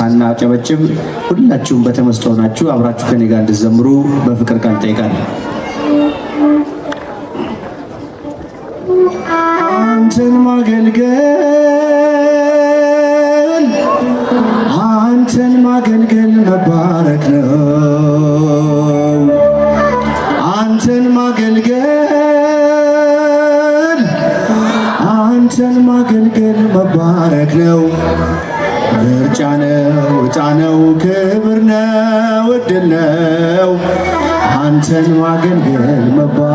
ሳናጨበጭብ ሁላችሁም በተመስጦ ናችሁ አብራችሁ ከኔ ጋር እንድትዘምሩ በፍቅር ቃል ጠይቃለሁ። አንተን ማገልገል መባረክ ነው። አንተን ማገልገል መባረክ ነው። ምርጫ ነው፣ ዕጣ ነው፣ ክብር ነው፣ ዕድል ነው። አንተን ማገልገል መባረክ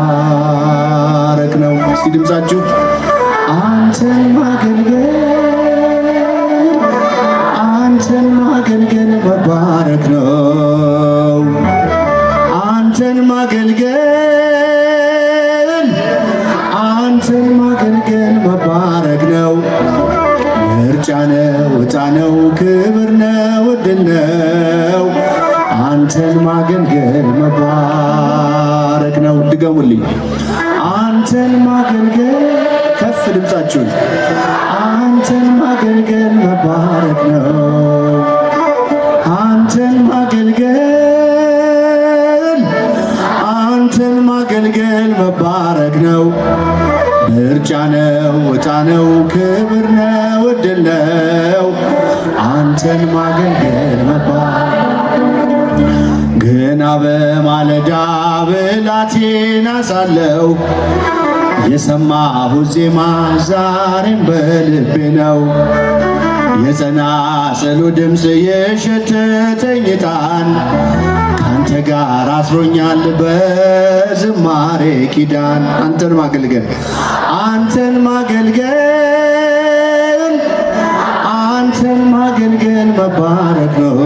ነው። እስቲ ድምፃችሁ አንተን ማገልገል መባረክ ነው። አንተን ማገልገል መባረክ ነው። ምርጫ ነው፣ ዕጣ ነው፣ ክብር ነው፣ ዕድል ነው። አንተን ማገልገል መባረክ ነው። ድገሙልኝ። አንተን ማገልገል፣ ከፍ ድምፃችሁን። አንተን ማገልገል መባረክ ነው። አንተን ማገልገል መባረክ ነው። ምርጫ ነው፣ ዕጣ ነው፣ ክብር ነው፣ ዕድል ነው። አንተን ማገልገል መባረክ። ገና በማለዳ ብላቴና ሳለሁ የሰማሁት ዜማ ዛሬም በልቤ ነው። የጸናጽሉ ድምፅ የሸተተኝ ዕጣን ካንተ ጋር አስሮኛል በዝማሬ ኪዳን። አንተን ማገልገል መባረክ ነው።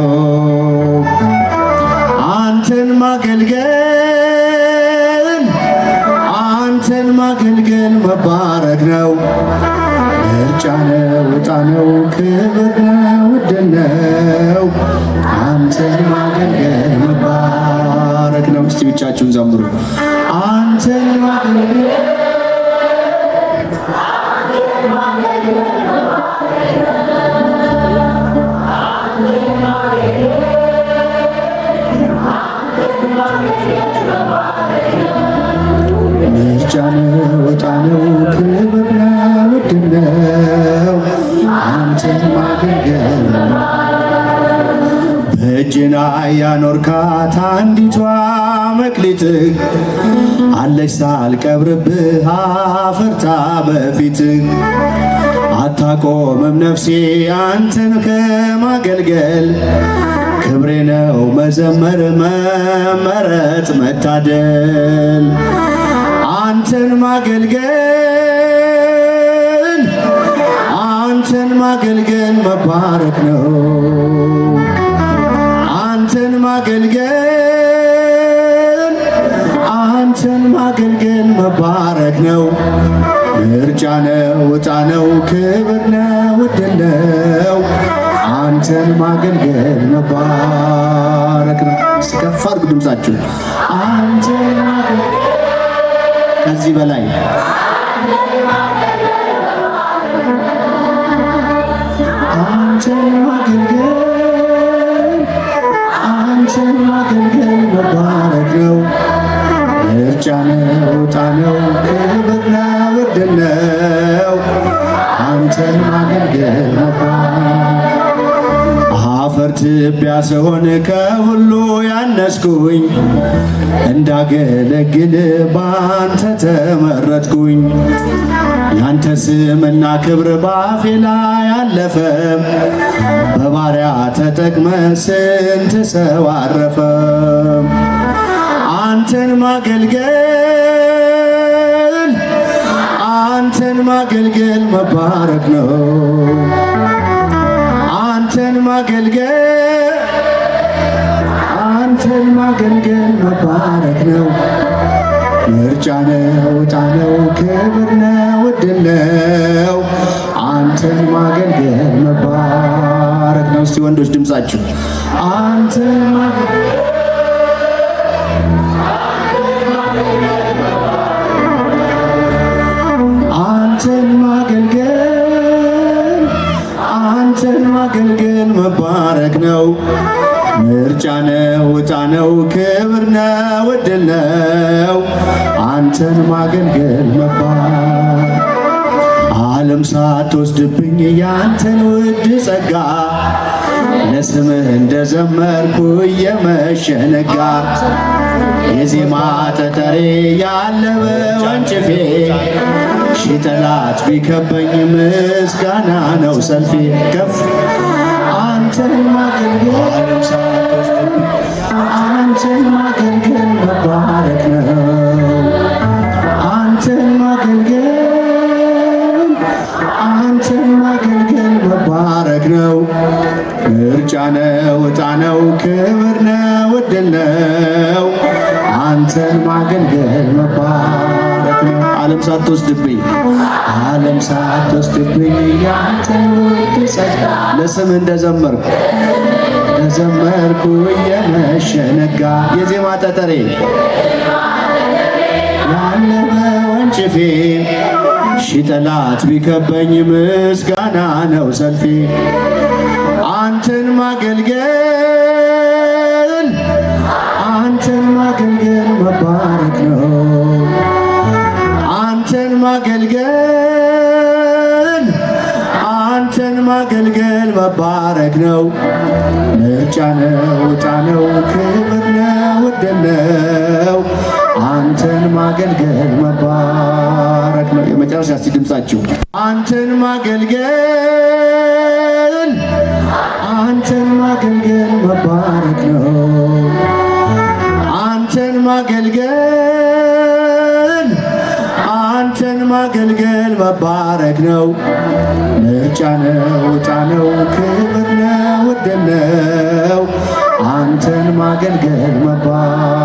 አንተን ማገልገል መባረክ ነው። ምርጫ ነው፣ ዕጣ ነው፣ ክብር ነው፣ ዕድል ነው። አንተን ማገልገል መባረክ ነው። እስቲ ብቻችሁን ዘምሩ። አንተን ማገልገል ምርጫ ነው፣ ዕጣ ነው፣ ክብር ነው፣ ዕድል ነው። አንተን ማገልገል በእጅና ያኖርካት አንዲቷ መክሊትህ አለች ሳልቀብርብህ አፈርታ በፊትህ። አታቆምም ነፍሴ አንተን ከማገልገል ክብሬ ነው መዘመር መመረጥ መታደል። አንተን ማገልገል መባረክ ነው። አንተን ማገልገል መባረክ ነው። ምርጫ ነው፣ ዕጣ ነው፣ ክብር ነው፣ ዕድል ነው። አንተን ማገልገል መባረክ ነው። ከፍ አድርጉ ድምፃችሁን። አንተን ማገልገል ከዚህ በላይ አንተን ማገልገል መባረክ ነው። ምርጫ ነው፣ ዕጣ ነው፣ ክብር ነው፣ ዕድል ነው። አንተን ማገልገል መባረክ። አፈር ትቢያ ስሆን ከሁሉ ያነስኩኝ እንዳገለግል ባንተ ተመረጥኩኝ። ያንተ ስምና ክብር ባፌ ላይ አለፈ። በባሪያ ተጠቅመ ስንት ሰው አረፈ። አንተን ማገልገል መባረክ ነው። አንተን ማገልገል መባረክ ነው። ምርጫ ነው፣ ዕጣ ነው፣ ክብር ነው፣ ዕድል ነው። አንተን ማገልገል መባረክ ነው። እስቲ ወንዶች ድምፃችሁ አንተን ማገልገል አንተን ማገልገል መባረክ ነው። ምርጫ ነው፣ ዕጣ ነው፣ ክብር ነው፣ ዕድል ነው። አንተን ማገልገል መባረክ ዓለም ሳትወስድብኝ ያንተን ውድ ጸጋ ለስምህ እንደዘመርኩ እየመሸ ነጋ። የዜማ ጠጠሬ ያለ በወንጭፌ ሺህ ጠላት ቢከበኝ ምስጋና ነው ሰልፌ። ከፍ አንተን ማገልገል አንተን ማገልገል መባረክ ነው። አንተን ማገልገል አንተን ማገልገል መባረክ ነው። ምርጫ ነው፣ ዕጣ ነው፣ ክብር ነው፣ ዕድል ነው። አንተን ማገልገል መባረክ ነው። ዓለም ሳትወስድብኝ ዓለም ሳትወስድብኝ ያንተን ውድ ጸጋ ለስምህ እንደዘመርኩ እየመሸ ነጋ። የዜማ ጠጠሬ ያለ በወንጭፌ ሺህ ጠላት ቢከበኝ ምስጋና ነው ሰልፌ። አንተን ማገልገል አንተን ማገልገል መባረክ ነው። አንተን ማገልገል አንተን ማገልገል መባረክ ነው። ምርጫ ነው፣ ዕጣ ነው፣ ክብር ነው፣ ዕድል ነው። አንተን ማገልገል መባረክ ነው። የመጨረሻ እስቲ ድምጻችሁ አንተን ማገልገል አንተን ማገልገል መባረክ ነው። አንተን ማገልገል አንተን ማገልገል መባረክ ነው። ምርጫ ነው፣ ዕጣ ነው፣ ክብር ነው፣ ዕድል ነው። አንተን ማገልገል መባረክ